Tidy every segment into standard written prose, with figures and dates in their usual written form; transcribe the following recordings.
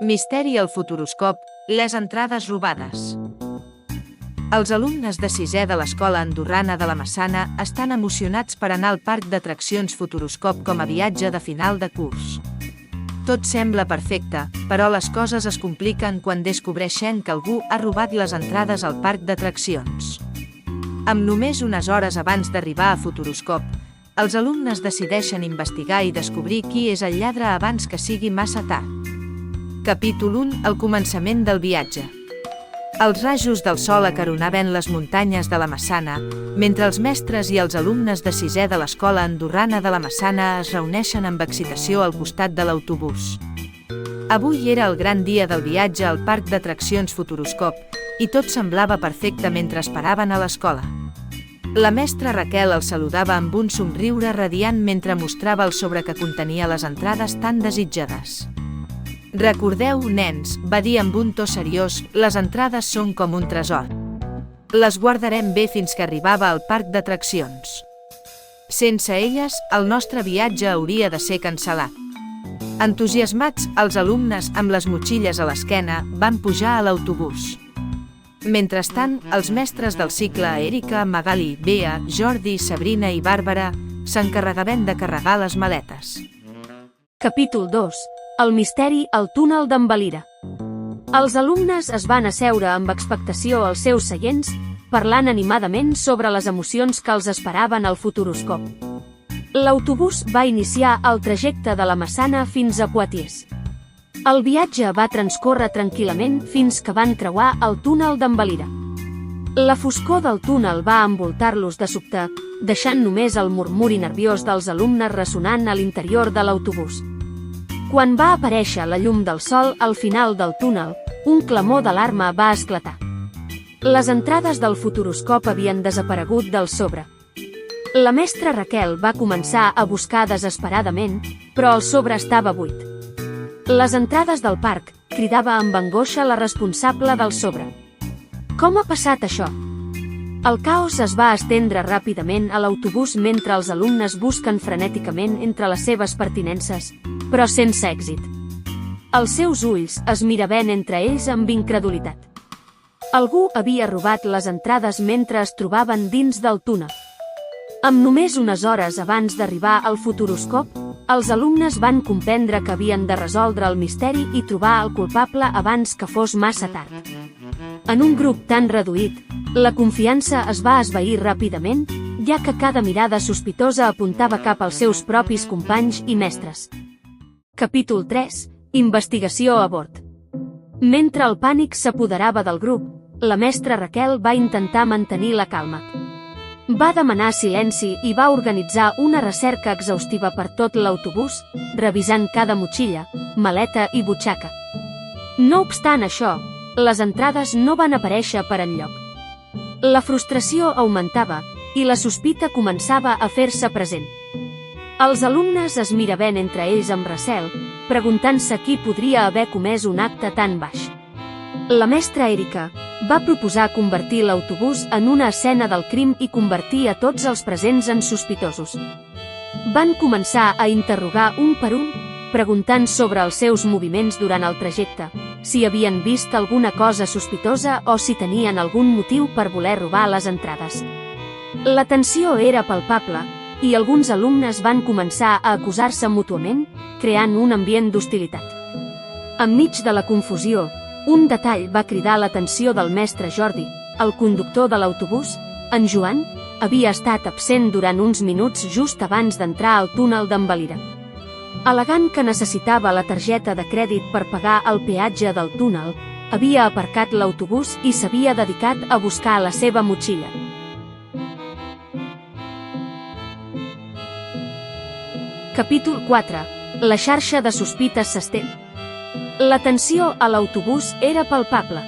Misteri al Futuroscop, les entrades robades. Els alumnes de sisè de l'Escola Andorrana de la Massana estan emocionats per anar al parc d'atraccions Futuroscop com a viatge de final de curs. Tot sembla perfecte, però les coses es compliquen quan descobreixen que algú ha robat les entrades al parc d'atraccions. Amb només unes hores abans d'arribar a Futuroscop, els alumnes decideixen investigar i descobrir qui és el lladre abans que sigui massa tard. Capítol 1. El començament del viatge. Els rajos del sol acaronaven les muntanyes de la Massana, mentre els mestres i els alumnes de sisè de l'Escola Andorrana de la Massana es reuneixen amb excitació al costat de l'autobús. Avui era el gran dia del viatge al parc d'atraccions Futuroscop, i tot semblava perfecte mentre esperaven a l'escola. La mestra Raquel els saludava amb un somriure radiant mentre mostrava el sobre que contenia les entrades tan desitjades. «Recordeu, nens», va dir amb un to seriós, «les entrades són com un tresor. Les guardarem bé fins que arribava al parc d'atraccions. Sense elles, el nostre viatge hauria de ser cancel·lat». Entusiasmats, els alumnes, amb les motxilles a l'esquena, van pujar a l'autobús. Mentrestant, els mestres del cicle Erika, Magali, Bea, Jordi, Sabrina i Bàrbara s'encarregaven de carregar les maletes. Capítol 2. El misteri al túnel d'en Valira. Els alumnes es van asseure amb expectació als seus seients, parlant animadament sobre les emocions que els esperaven al Futuroscop. L'autobús va iniciar el trajecte de la Massana fins a Poitiers. El viatge va transcórrer tranquil·lament fins que van creuar el túnel d'en Valira. La foscor del túnel va envoltar-los de sobte, deixant només el murmuri nerviós dels alumnes ressonant a l'interior de l'autobús. Quan va aparèixer la llum del sol al final del túnel, un clamor d'alarma va esclatar. Les entrades del Futuroscop havien desaparegut del sobre. La mestra Raquel va començar a buscar desesperadament, però el sobre estava buit. Les entrades del parc, cridava amb angoixa la responsable del sobre. Com ha passat això? El caos es va estendre ràpidament a l'autobús mentre els alumnes busquen frenèticament entre les seves pertinences, però sense èxit. Els seus ulls es miraven entre ells amb incredulitat. Algú havia robat les entrades mentre es trobaven dins del túnel. Amb només unes hores abans d'arribar al Futuroscop, els alumnes van comprendre que havien de resoldre el misteri i trobar el culpable abans que fos massa tard. En un grup tan reduït, la confiança es va esvair ràpidament, ja que cada mirada sospitosa apuntava cap als seus propis companys i mestres. Capítol 3. Investigació a bord. Mentre el pànic s'apoderava del grup, la mestra Raquel va intentar mantenir la calma. Va demanar silenci i va organitzar una recerca exhaustiva per tot l'autobús, revisant cada motxilla, maleta i butxaca. No obstant això, les entrades no van aparèixer per enlloc. La frustració augmentava i la sospita començava a fer-se present. Els alumnes es miraven entre ells amb recel, preguntant-se qui podria haver comès un acte tan baix. La mestra Erika va proposar convertir l'autobús en una escena del crim i convertir a tots els presents en sospitosos. Van començar a interrogar un per un, preguntant sobre els seus moviments durant el trajecte, si havien vist alguna cosa sospitosa o si tenien algun motiu per voler robar les entrades. La tensió era palpable, i alguns alumnes van començar a acusar-se mútuament, creant un ambient d'hostilitat. Enmig de la confusió, un detall va cridar l'atenció del mestre Jordi, el conductor de l'autobús. En Joan havia estat absent durant uns minuts just abans d'entrar al túnel d'en Valira. Al·legant que necessitava la targeta de crèdit per pagar el peatge del túnel, havia aparcat l'autobús i s'havia dedicat a buscar la seva motxilla. Capítol 4. La xarxa de sospites s'estén. La tensió a l'autobús era palpable.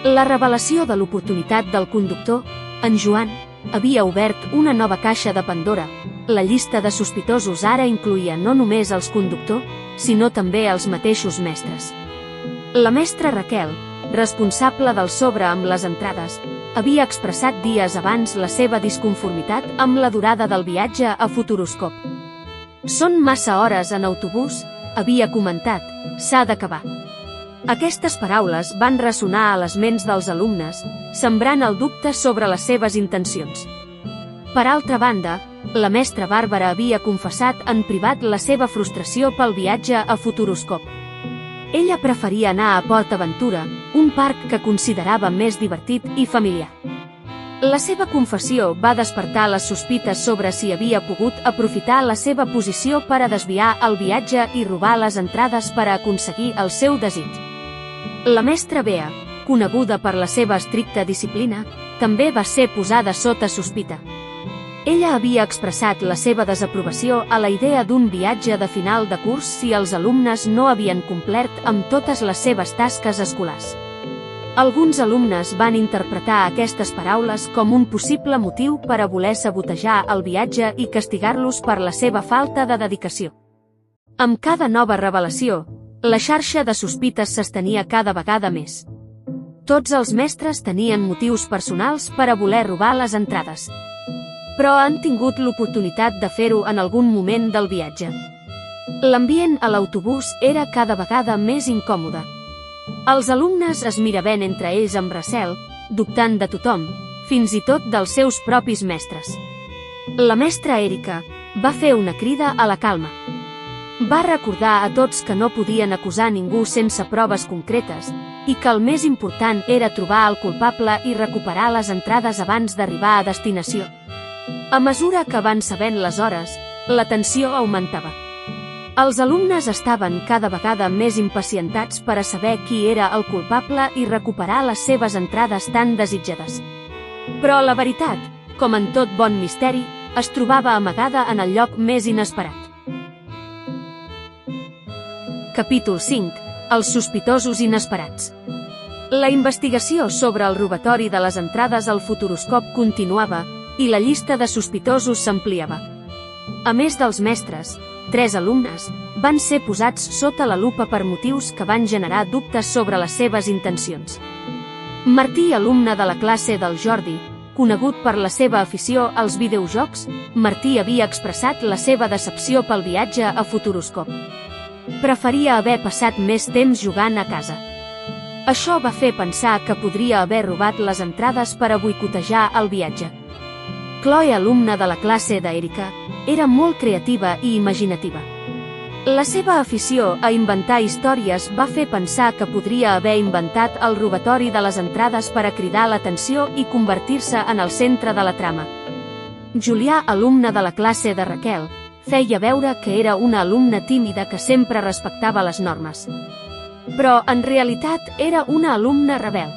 La revelació de l'oportunitat del conductor, en Joan, havia obert una nova caixa de Pandora. La llista de sospitosos ara incloïa no només els conductors, sinó també els mateixos mestres. La mestra Raquel, responsable del sobre amb les entrades, havia expressat dies abans la seva disconformitat amb la durada del viatge a Futuroscop. «Són massa hores en autobús», havia comentat, «s'ha d'acabar». Aquestes paraules van ressonar a les ments dels alumnes, sembrant el dubte sobre les seves intencions. Per altra banda, la mestra Bàrbara havia confessat en privat la seva frustració pel viatge a Futuroscop. Ella preferia anar a Port Aventura, un parc que considerava més divertit i familiar. La seva confessió va despertar les sospites sobre si havia pogut aprofitar la seva posició per a desviar el viatge i robar les entrades per a aconseguir el seu desig. La mestra Bea, coneguda per la seva estricta disciplina, també va ser posada sota sospita. Ella havia expressat la seva desaprovació a la idea d'un viatge de final de curs si els alumnes no havien complert amb totes les seves tasques escolars. Alguns alumnes van interpretar aquestes paraules com un possible motiu per a voler sabotejar el viatge i castigar-los per la seva falta de dedicació. Amb cada nova revelació, la xarxa de sospites s'estenia cada vegada més. Tots els mestres tenien motius personals per a voler robar les entrades. Però han tingut l'oportunitat de fer-ho en algun moment del viatge. L'ambient a l'autobús era cada vegada més incòmode. Els alumnes es miraven entre ells amb recel, dubtant de tothom, fins i tot dels seus propis mestres. La mestra Erika va fer una crida a la calma. Va recordar a tots que no podien acusar ningú sense proves concretes i que el més important era trobar el culpable i recuperar les entrades abans d'arribar a destinació. A mesura que van sabent les hores, la tensió augmentava. Els alumnes estaven cada vegada més impacientats per a saber qui era el culpable i recuperar les seves entrades tan desitjades. Però la veritat, com en tot bon misteri, es trobava amagada en el lloc més inesperat. Capítol 5. Els sospitosos inesperats. La investigació sobre el robatori de les entrades al Futuroscop continuava i la llista de sospitosos s'ampliava. A més dels mestres, 3 alumnes van ser posats sota la lupa per motius que van generar dubtes sobre les seves intencions. Martí, alumne de la classe del Jordi, conegut per la seva afició als videojocs, Martí havia expressat la seva decepció pel viatge a Futuroscop. Preferia haver passat més temps jugant a casa. Això va fer pensar que podria haver robat les entrades per a boicotejar el viatge. Chloe, alumna de la classe d'Erika, era molt creativa i imaginativa. La seva afició a inventar històries va fer pensar que podria haver inventat el robatori de les entrades per a cridar l'atenció i convertir-se en el centre de la trama. Julià, alumne de la classe de Raquel, feia veure que era una alumna tímida que sempre respectava les normes. Però, en realitat, era una alumna rebel.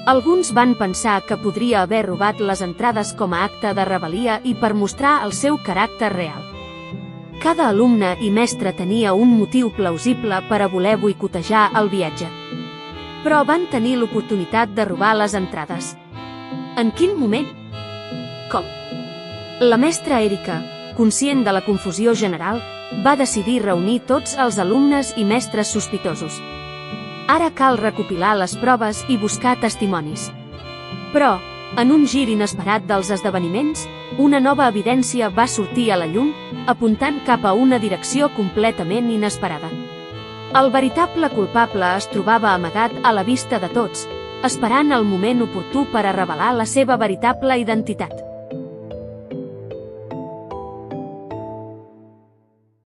Alguns van pensar que podria haver robat les entrades com a acte de rebel·lia i per mostrar el seu caràcter real. Cada alumne i mestre tenia un motiu plausible per a voler boicotejar el viatge. Però van tenir l'oportunitat de robar les entrades. En quin moment? Com? La mestra Erika, conscient de la confusió general, va decidir reunir tots els alumnes i mestres sospitosos. Ara cal recopilar les proves i buscar testimonis. Però, en un gir inesperat dels esdeveniments, una nova evidència va sortir a la llum, apuntant cap a una direcció completament inesperada. El veritable culpable es trobava amagat a la vista de tots, esperant el moment oportú per a revelar la seva veritable identitat.